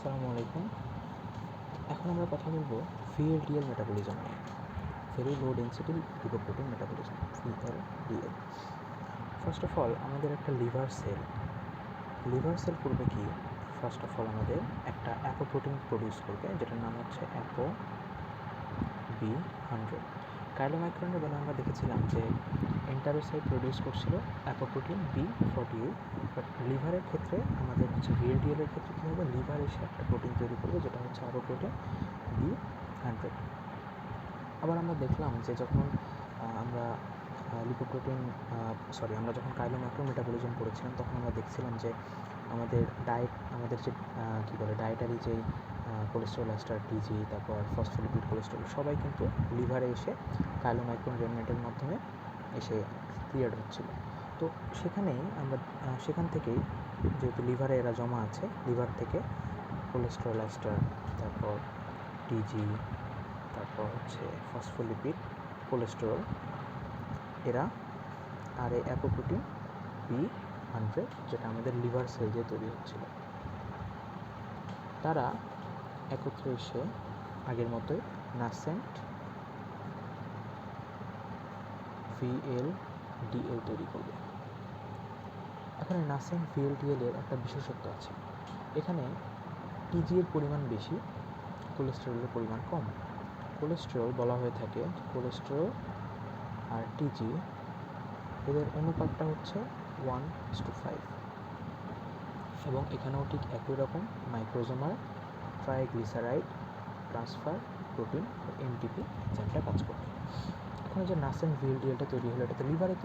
আসসালামু আলাইকুম। এখন আমরা কথা বলবো VLDL মেটাবলিজম নিয়ে। Very low density lipoprotein metabolism, VLDL। First of all আমাদের একটা লিভার সেল করবে কি? ফার্স্ট অফ অল আমাদের একটা অ্যাপোপ্রোটিন প্রডিউস করবে, যেটার নাম হচ্ছে ApoB100। কাইলোমাইক্রনের বেলা আমরা দেখেছিলাম যে এন্টারোসাইট প্রডিউস করছিল অ্যাপোপ্রোটিন B48, বাট লিভারের ক্ষেত্রে আমাদের হচ্ছে VLDL এর ক্ষেত্রে কী হবে, লিভার এসে একটা প্রোটিন তৈরি করবে যেটা হচ্ছে অ্যাপোপ্রোটিন B100। আবার আমরা দেখলাম যে যখন আমরা যখন কাইলোমাইক্রো মেটাবলিজম পড়েছিলাম তখন আমরা দেখছিলাম যে আমাদের যে ডায়েটারি যেই কোলেস্টেরল, এস্টার, টিজি, তারপর ফসফোলিপিড, কোলেস্টেরল সবাই কিন্তু লিভারে এসে কাইলোমাইক্রন রেমনেটের মাধ্যমে এসে ক্লিয়ার হচ্ছিল। তো সেখান থেকেই যেহেতু লিভারে এরা জমা আছে, লিভার থেকে কোলেস্টেরল, এস্টার, তারপর টিজি, তারপর হচ্ছে ফসফোলিপিড, কোলেস্টেরল, এরা আর এই অ্যাপোপ্রোটিন B100 যেটা আমাদের লিভার সেল দিয়ে তৈরি হচ্ছিল, তারা একত্রে এসে আগের মতোই নাসেন্ট VLDL তৈরি করবে। এখন এই নাসেন্ট VLDL এর একটা বিশেষত্ব আছে, এখানে টিজি এর পরিমাণ বেশি, কোলেস্টেরলের পরিমাণ কম। কোলেস্টেরল বলা হয়ে থাকে, কোলেস্টেরল আর টিজি এদের অনুপাতটা হচ্ছে 1:5, এবং এখানেও ঠিক একই রকম মাইক্রোজোমাল ট্রাইগ্লিসারাইড ট্রান্সফার প্রোটিন MTP এনজাইমটা কাজ করবে। এখন যে নাসেন্ট VLDLটা তৈরি হলো, এটা তো লিভারে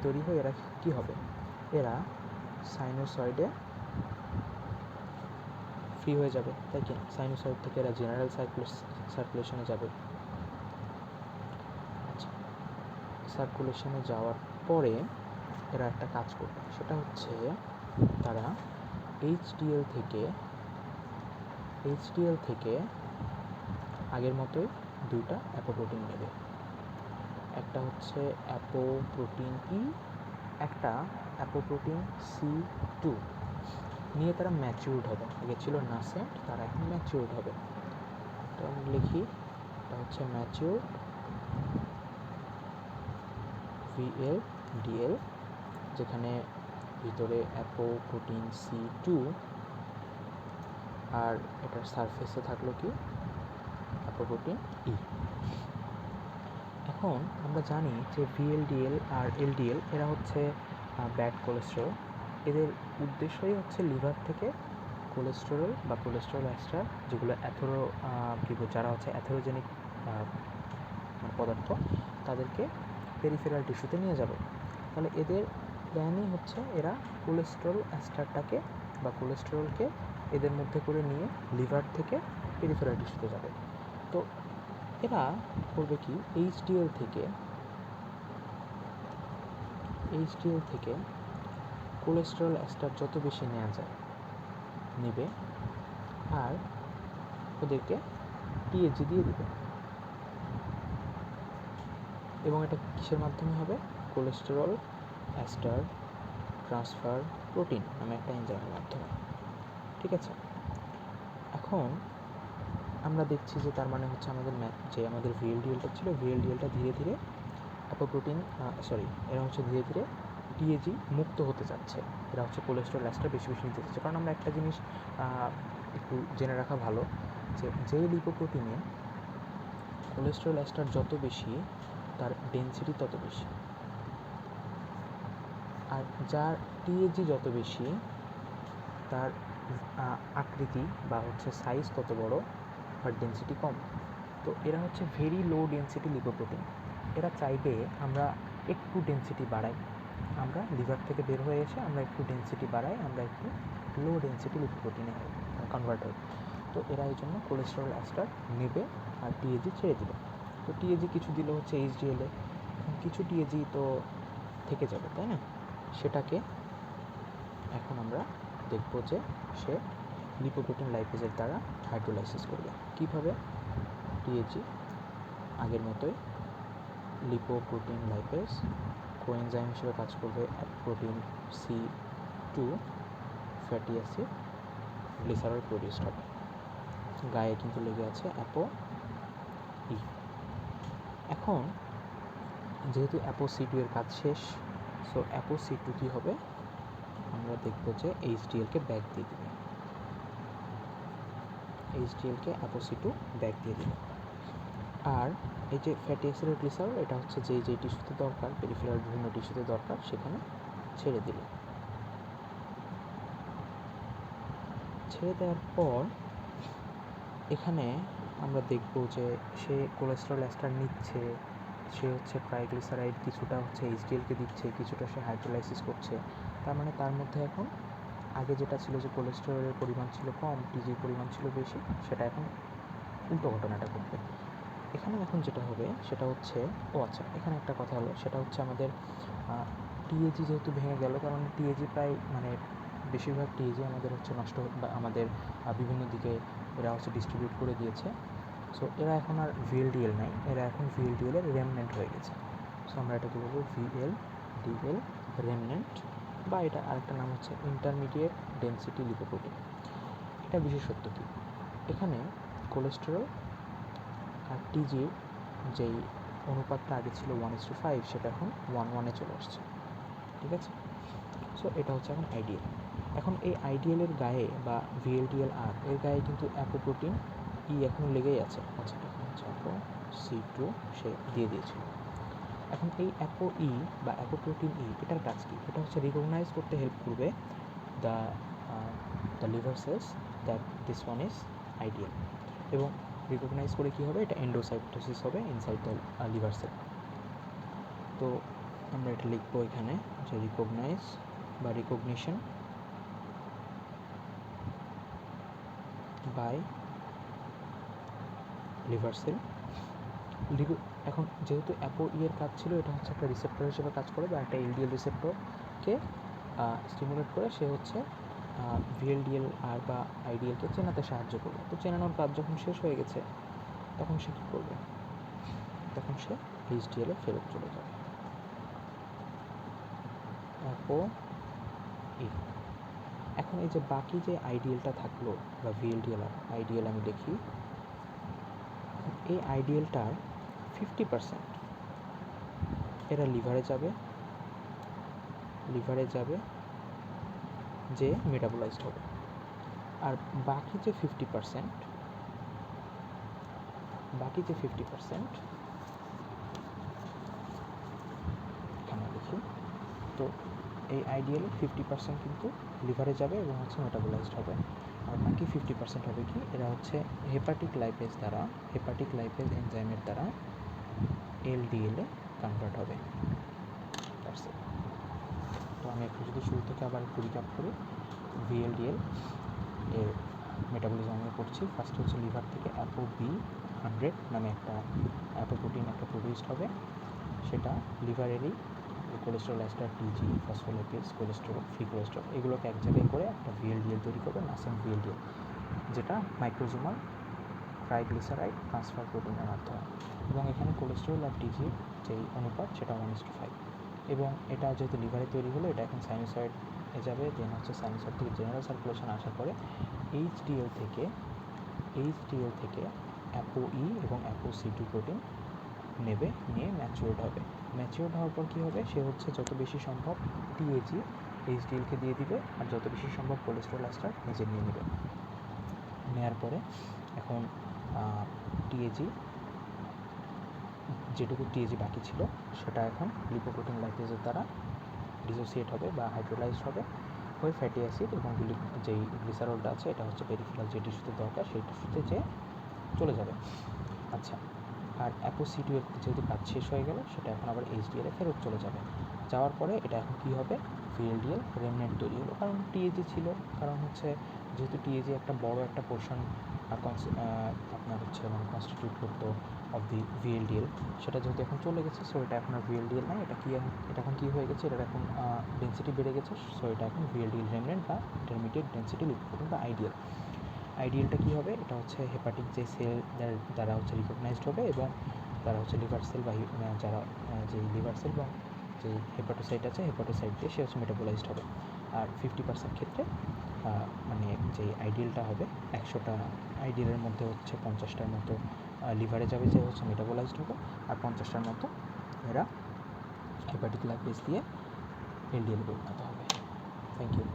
তৈরি হয়ে এরা কী হবে, এরা সাইনোসয়েডে ফ্রি হয়ে যাবে, তাই কি না? সাইনোসয়েড থেকে এরা জেনারেল সার্কুলেশনে যাবে। আচ্ছা, সার্কুলেশনে যাওয়ার পরে এরা একটা কাজ করবে, সেটা হচ্ছে তারা HDL থেকে আগের মতোই দুইটা অ্যাপোপ্রোটিন নেবে, একটা হচ্ছে অ্যাপোপ্রোটিন E, একটা অ্যাপোপ্রোটিন C2 নিয়ে তারা ম্যাচিউরড হবে। আগে ছিল নাসেন্ট, তারা এখন ম্যাচিউরড হবে। তো আমি লিখি, এটা হচ্ছে ম্যাচিউরড VLDL, যেখানে ভিতরে অ্যাপোপ্রোটিন C2 আর এটার সারফেসে থাকলো কি অ্যাপোপ্রোটিন E। এখন আমরা জানি যে VLDL আর LDL এরা হচ্ছে ব্যাড কোলেস্টেরল। এদের উদ্দেশ্যই হচ্ছে লিভার থেকে কোলেস্টেরল বা কোলেস্টেরল এস্টার, যেগুলো যারা হচ্ছে অ্যাথেরোজেনিক পদার্থ, তাদেরকে পেরিফেরাল টিস্যুতে নিয়ে যাবে। তাহলে এদের প্ল্যানই হচ্ছে এরা কোলেস্টেরল এস্টারটাকে বা কোলেস্টেরলকে এদের মধ্যে করে নিয়ে লিভার থেকে পেরিফেরাল টিস্যুতে যাবে। তো এরা করবে কি, HDL থেকে কোলেস্টেরল এস্টার যত বেশি নেওয়া যায় নেবে, আর ওদেরকে THG দিয়ে দেবে। এবং এটা কিসের মাধ্যমে হবে? কোলেস্টেরল এস্টার ট্রান্সফার প্রোটিন নামে একটা এনজাইমের মাধ্যমে। ঠিক আছে, এখন আমরা দেখছি যে তার মানে হচ্ছে আমাদের VLDLটা ছিল, VLDLটা ধীরে ধীরে এরা হচ্ছে ধীরে ধীরে THG মুক্ত হতে যাচ্ছে। এরা হচ্ছে কোলেস্টেরল এস্টার বেশি বেশি নিতে যাচ্ছে। কারণ আমরা একটা জিনিস একটু জেনে রাখা ভালো, যে যেই লিপোপ্রোটিনে কোলেস্টেরল এস্টার যত বেশি, তার ডেনসিটি তত বেশি, আর যার THG যত বেশি, তার আকৃতি বা হচ্ছে সাইজ তত বড়, বাট ডেনসিটি কম। তো এরা হচ্ছে ভেরি লো ডেনসিটি লিপোপ্রোটিন। এরা চাইবে আমরা একটু ডেনসিটি বাড়াই, আমরা লিভার থেকে বের হয়ে এসে আমরা একটু ডেনসিটি বাড়াই, আমরা একটু লো ডেনসিটি লিপোপ্রোটিনে কনভার্ট হই। তো এরা এই জন্য কোলেস্টেরল এস্টার নেবে আর THG ছেড়ে দিবে। তো THG কিছু দিলে হচ্ছে HDL-এ, কিছু THG তো থেকে যাবে, তাই না? সেটাকে এখন আমরা দেখব যে সে লিপোপ্রোটিন লাইপেজের দ্বারা হাইড্রোলাইসিস করবে। কীভাবে? THG আগের মতোই লিপোপ্রোটিন লাইপেজ কোএনজাইম হিসেবে কাজ করবে protein C2 fatty acid, glycerol produced হবে। গায়ে কিন্তু লেগে আছে অ্যাপো ই। এখন যেহেতু অ্যাপো সি2 এর কাজ শেষ, সো অ্যাপো সি2 কী হবে, আমরা দেখব যে এইচডিএলকে ব্যাক দিয়ে দেবে, এইচডিএলকে অ্যাপো সি2 ব্যাক দিয়ে দেবে। আর এই যে ফ্যাটি অ্যাসিড গ্লিসারল, এটা হচ্ছে যে টিস্যুতে দরকার, পেরিফেরাল বিভিন্ন টিস্যুতে দরকার, সেখানে ছেড়ে দিল। ছেড়ে দেওয়ার পর এখানে আমরা দেখব যে সে কোলেস্টেরল এস্টার নিচ্ছে, সে হচ্ছে ট্রাইগ্লিসারাইড কিছুটা হচ্ছে এইচডিএলকে দিচ্ছে, কিছুটা সে হাইড্রোলাইসিস করছে। তার মানে তার মধ্যে এখন আগে যেটা ছিল যে কোলেস্টেরলের পরিমাণ ছিল কম, টিজির পরিমাণ ছিল বেশি, সেটা এখন উল্টো ঘটনাটা ঘটবে। এখানে এখন যেটা হবে সেটা হচ্ছে, আচ্ছা এখানে একটা কথা হলো, সেটা হচ্ছে আমাদের টিএজি যেহেতু ভেঙে গেল, তার মানে টিএজি প্রায় মানে বেশিরভাগ টিএজি আমাদের হচ্ছে নষ্ট, বা আমাদের বিভিন্ন দিকে এরা হচ্ছে ডিস্ট্রিবিউট করে দিয়েছে। সো এরা এখন আর ভিএলডিএল নাই, এরা এখন ভিএলডিএলের রেমনেন্ট হয়ে গেছে। সো আমরা এটাকে বলবো ভিএলডিএল রেমনেন্ট, বা এটা আরেকটা নাম হচ্ছে ইন্টারমিডিয়েট ডেন্সিটি লিপোপ্রোটিন। এটা বিশেষত্ব কী, এখানে কোলেস্টেরল আর টিজির যেই অনুপাতটা আগে ছিল 1:5, সেটা এখন 1:1 চলে আসছে, ঠিক আছে। সো এটা হচ্ছে এখন আইডিয়াল। এখন এই আইডিয়ালের গায়ে বা ভিএলডিএল আর এর গায়ে কিন্তু অ্যাপোপ্রোটিন ই এখন লেগেই আছে। আচ্ছা এখন হচ্ছে অ্যাপো সি2 সে দিয়ে দিয়েছিল। এখন এই অ্যাপো ই বা অ্যাপোপ্রোটিন ই, এটার কাজ কী, এটা হচ্ছে রিকগনাইজ করতে হেল্প করবে the liver cells that this one is ideal, এবং রিকগনাইজ করে কী হবে, এটা এন্ডোসাইটোসিস হবে ইনসাইড দ্য লিভার সেল। তো আমরা এটা লিখবো এখানে যে রিকগনাইজ বা রিকগনিশন বাই লিভার সেল। এখন যেহেতু অ্যাপো ই এর কাজ ছিল, এটা হচ্ছে একটা রিসেপ্টর হিসেবে কাজ করে, বা একটা এলডিএল রিসেপ্টরকে স্টিমুলেট করে সে হচ্ছে ভিএলডিএল আর বা আইডিএলকে চেনাতে সাহায্য করবে। তো চেনানোর কাজ যখন শেষ হয়ে গেছে, তখন সে কী করবে, তখন সে এইচডিএলে ফেরত চলে যাবে। অ্যাপো ই। এখন এই যে বাকি যে আইডিএলটা থাকলো বা ভিএলডিএল আর আইডিএল আমি দেখি, এই আইডিএলটার 50% এরা লিভারে যাবে যে মেটাবোলাইজড হবে, আর বাকি যে 50% এখানে লিখি, তো এই আইডিয়ালে 50% কিন্তু লিভারে যাবে এবং হচ্ছে মেটাবোলাইজড হবে, আর বাকি 50% হবে কি, এরা হচ্ছে হেপাটিক লাইপেজ এনজাইমের দ্বারা এলডিএলে কনভার্ট হবে। তো আমি একটু যদি শুরু থেকে আবার একটু রিক্যাপ করি, ভিএলডিএল এর মেটাবলিজম আমরা করছি। ফার্স্ট হচ্ছে লিভার থেকে অ্যাপো বি100 নামে একটা অ্যাপোপ্রোটিন একটা প্রডিউসড হবে, সেটা লিভারেরই cholesterol ester, TG, phospholipids, cholesterol, free cholesterol, এগুলোকে এক জায়গায় করে একটা ভিএলডিএল তৈরি করবে, নাসেন্ট ভিএলডিএল, যেটা মাইক্রোজোমাল ট্রাইগ্লিসারাইড ট্রান্সফার প্রোটিনের মাধ্যমে। এবং এখানে কোলেস্টেরল আর টিজির যেই অনুপাত সেটা 1:5। এবং এটা যেহেতু লিভারে তৈরি হলো, এটা এখন সাইনোসয়েডে যাবে, দেন হচ্ছে সাইনোসয়েড থেকে জেনারেল সার্কুলেশন আসার পরে এইচডিএল থেকে অ্যাপো ই এবং অ্যাপো সি2 প্রোটিন নিয়ে ম্যাচিওর্ড হওয়ার পর কী হবে, সে হচ্ছে যত বেশি সম্ভব টিএজি এইচডিএলকে দিয়ে দিবে, আর যত বেশি সম্ভব কোলেস্টেরল এস্টার নিজে নিয়ে নেবে। নেওয়ার পরে এখন টিএজি, যেটুকু টিএজি বাকি ছিল, সেটা এখন লিপোপ্রোটিন লাইপেজের দ্বারা ডিসোসিয়েট হবে বা হাইড্রোলাইজড হবে হয়ে ফ্যাটি অ্যাসিড এবং যেই গ্লিসারলটা আছে, এটা হচ্ছে পেরিফেরাল যে টিস্যুতে দরকার সেই টিস্যুতে যে চলে যাবে। আচ্ছা, আর অ্যাপো সি2 এর যেহেতু কাজ শেষ হয়ে গেল, সেটা এখন আবার এইচডিএলে ফেরত চলে যাবে। যাওয়ার পরে এটা এখন কী হবে, ভিএলডিএল রেমনেন্ট তৈরি হলো, কারণ টিএজি ছিল, কারণ হচ্ছে যেহেতু টিএজি একটা বড় একটা পোর্শন আপনার হচ্ছে মানে কনস্টিটিউট করতো অফ দি ভিএলডিএল, সেটা যেহেতু এখন চলে গেছে, সো এটা এখন আর ভিএলডিএল নাই, এটা এখন কী হয়ে গেছে, এটার এখন ডেন্সিটি বেড়ে গেছে, সো এটা এখন ভিএলডিএল রেমনেন্ট বা ইন্টারমিডিয়েট ডেন্সিটি লিপোপ্রোটিন বা আইডিয়ালটা কী হবে, এটা হচ্ছে হেপাটিক যে সেল দ্বারা হচ্ছে রিকগনাইজড হবে, এবং তারা হচ্ছে লিভার সেল বা যারা যেই লিভার সেল বা যেই হেপাটোসাইট আছে, হেপাটোসাইট দিয়ে সে হচ্ছে মেটাবোলাইজড হবে। আর 50% ক্ষেত্রে মানে যে আইডিয়ালটা হবে 100টা আইডিয়ালের মধ্যে হচ্ছে 50টার মতো লিভারে যাবে, যে হচ্ছে মেটাবোলাইজড হবে, আর 50টার মতো এরা হেপাটিক লাইপেজ দিয়ে এলডিএল পরিণত হবে। Thank you.